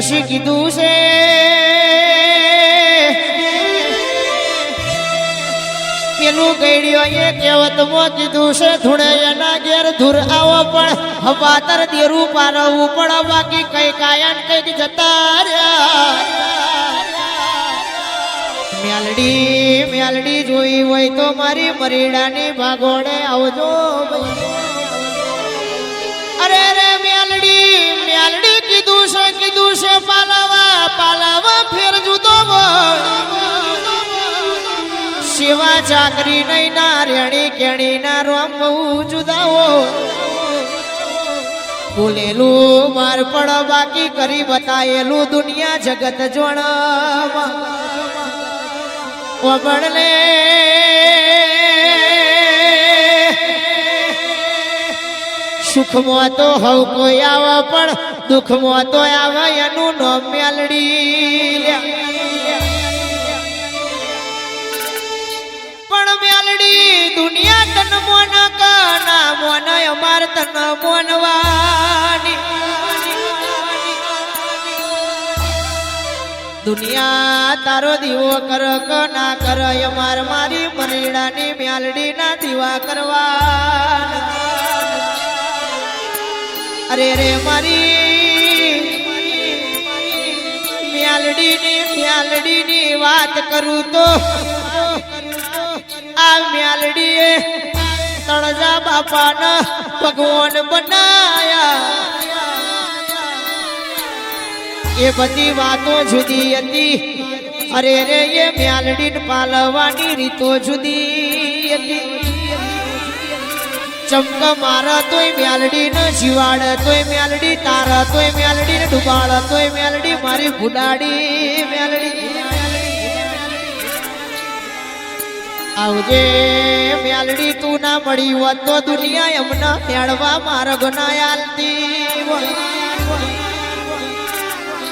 પછી કીધું છે પેલું ગઈડિયો એ કહેવતમાં કીધું છે ધૂળે એના ઘેર ધૂર આવો પણ હવાતર દેરું પારવું પણ બાકી કઈ કાયન કઈક જતા રહ્યા મેલડી મેલડી જોઈ હોય તો મારી મરીડાની ભાગોડે આવજો અરે રે મેલડી મેલડી કીધું છે પાલાવા પાલાવા ફેર જુદો સેવા ચાકરી નહીં ના રેણી કેણી ના રોમ બહુ જુદાઓ બોલેલું માર પડ બાકી કરી બતાયેલું દુનિયા જગત જોણ વબડલે સુખમાં તો હવ કોઈ આવે પણ દુઃખમાં તો આવે એનું નામ મેલડી પણ મેલડી દુનિયા તન મોન કના મોન અમાર તન મોનવાની દુનિયા તારો દીવો કર કે ના કર અમાર મારી મરીડાની મેલડી ના દીવા કરવા અરે રે મારી મેલડીની વાત કરું તો આ મેલડીએ તળજા બાપાના ભગવાન બનાયા એ બધી વાતો જુદી હતી અરે રે એ મેલડીને પાલવાની રીતો જુદી હતી ચમક મારા તોય મેલડી ને જીવાડ તોય મેલડી તારા તોય મેલડી ને ડુબાડ તોય મેલડી મારી ભુડાડી મેલડી આવજે મેલડી તું ના મળી હોત તો દુનિયા એમના મેળવા માર્ગ ના આલતી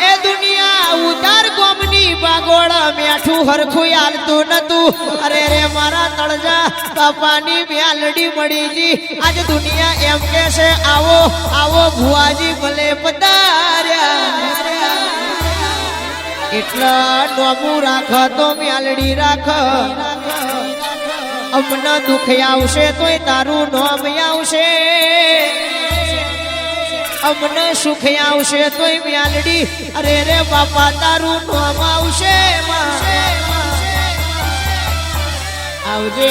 એ દુનિયા ઉતાર ગોમની બાગોળ મેઠું હરખું આલતું નતું અરે રે મારા તળજા બાપાની મેલડી મળી જી આજ દુનિયા એમ કે છે આવો આવો ભુવાજી ભલે પધાર્યા એટલા નોમું રાખ તો મેલડી રાખ અમને દુઃખ આવશે તોય તારું નોમ આવશે અમને સુખ આવશે તોય મેલડી અરે રે બાપા તારું નામ આવશે આવજે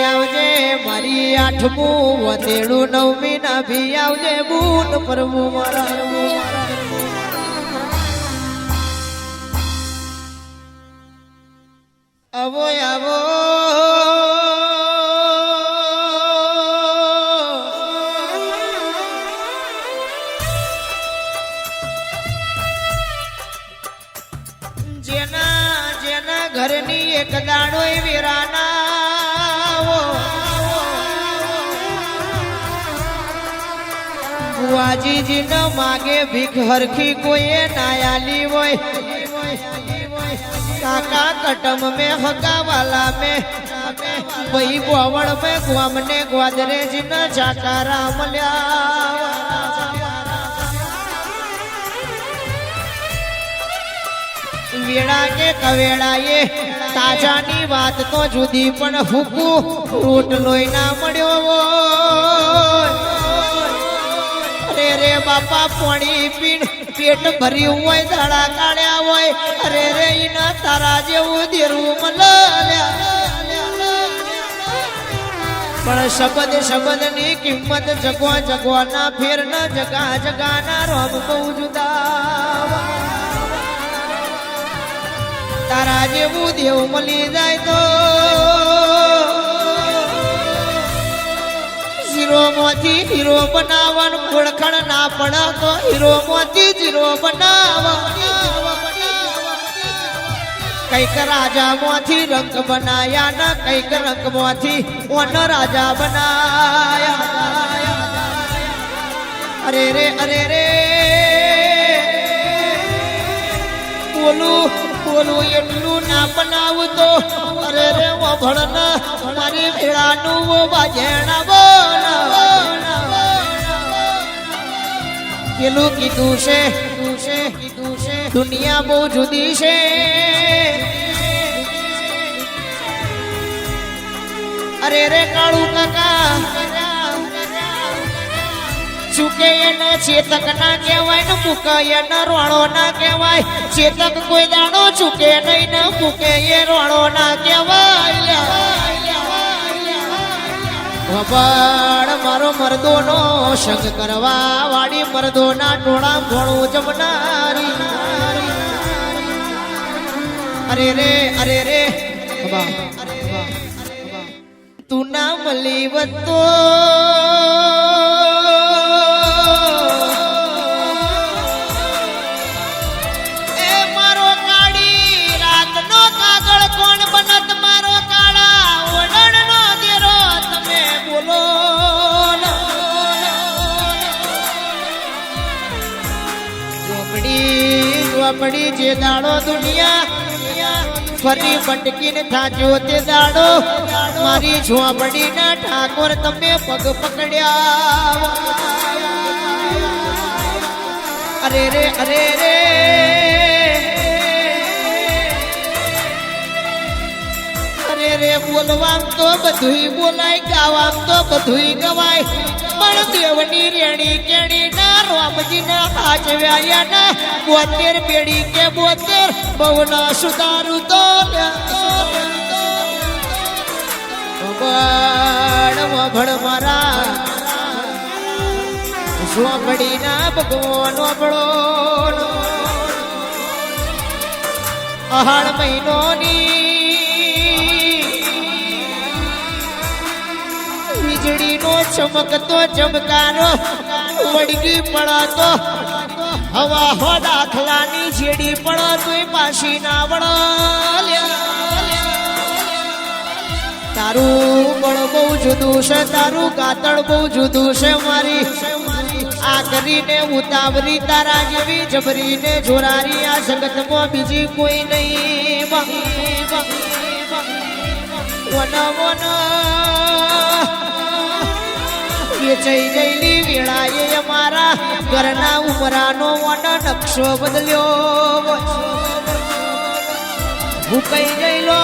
આવજે મારી આઠમું વધેડું નવમી ના ભી આવજે બૂન પ્રભુ મારા આવો આવો ઘરની એક દાડો વીરાના બુઆજીજી ન માગે ભીખ હરખી કોઈએ નાયાલી હોય કાકા કટમ में हगा वाला में वही गोवड़ में ग्वाम ने ग्वादरेज न जाकारा मल्या વેળા કે કવેળા એ તાજાની વાત તો જુદી પણ હુકુ રોટલોય ના મળ્યો અરે રે બાપા પાણી પીણ પેટ ભર્યું હોય દાડા કાઢ્યા હોય અરે રે ઈના તારા જેવું દેરું મળ્યા પણ શબ્દ ની કિંમત જગવા જગવાના ફેર ન જગા જગાના રોમ બહુ જુદા તારા જેવું દેવ મળી જાય તો હીરો માંથી હીરો બનાવવાનું ઓળખણ ના પડે તો હીરો માંથી જીરો બનાવવા કઈક રાજા માંથી રંગ બનાયા ને કઈક રંગ માંથી ઓન રાજા બનાયા અરે રે બોલું એટલું ના બનાવું તો અરે રે વભળના મારી ભેળાનું વાજેણા બોલ પેલું કીધું છે દુનિયા બહુ જુદી છે અરે રે કાળું કાકા ચૂકે એને ચેતક ના કહેવાય ને મૂકે એને રોણો ના કહેવાય ચેતક કોઈ દાડો ચૂકે નહીં ને મૂકે એ રોણો ના કહેવાય વબાડ મારો મર્દોનો સંગ કરવા વાળી મર્દોના ટોળા ઘોણું જમનારી અરે રે તું ના મળી વતો એ મારો કાળી રાતનો કાગળ કોણ બનત મારો કાળા ઓળણનો દેરો તમે બોલો ઝોપડી જે દાડો દુનિયા ફરી ભટકીને થાજો તે દાડો મારી ઝોપડીના ઠાકોર તમે પગ પકડ્યા અરે રે બોલવામ તો બધુંય બોલાય ગાવામ તો બધુંય ગવાય પણ દેવની રેણી કેણી ના રામજી ના હાજવ્યા ના 72 પેઢી કે 72 બહુ ના સુધારું તો ભણ મારા ઝોપડી ના ભગવાન ભળો અહાડ મહિનોની વીજળીનો ચમકતો ચમકારો વળગી પડાતો હવા હો દાખલાની જેડી પડાતો પાછી ના વળો તારું બળ બહુ જુદું છે તારું ગાતળ બહુ જુદું છે મારી આ કરીને ઉતાવરી તારા જેવી જબરીને જોરારી આ જગતમાં બીજી કોઈ નહીં વેચાઈ ગયેલી વેળાએ અમારા ઘરના ઉમરાનો વન નકશો બદલ્યો ભૂકાઈ ગયેલો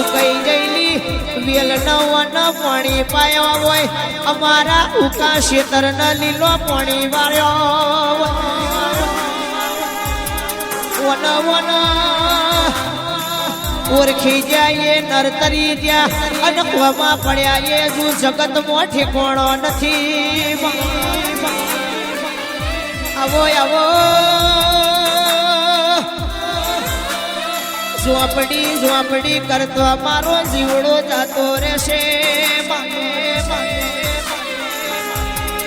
ઉકાઈ ગયેલી વેલ નવન પાણી પાયો હોય અમારા ઉકા શેતર ન લીલો પાણી વાળ્યો વન ઓળખી જાય નરતરી ત્યાં અનખવામાં પડ્યા એ જો જગતમાં ઠેકોણો નથી આવો ઝોપડી કરતો મારો જીવડો જતો રહેશે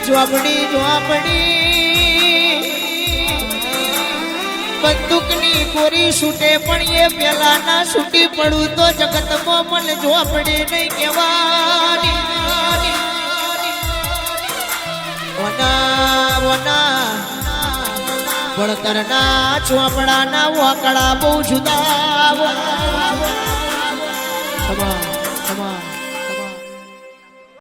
ઝોપડી બંદૂકની કોરી છૂટે પણ એ પેલા ના છૂટી પડું તો જગતમાં મને ઝોપડી નહીં કહેવાની ભણતરના ચોપડાના વાકડા બહુ જુદા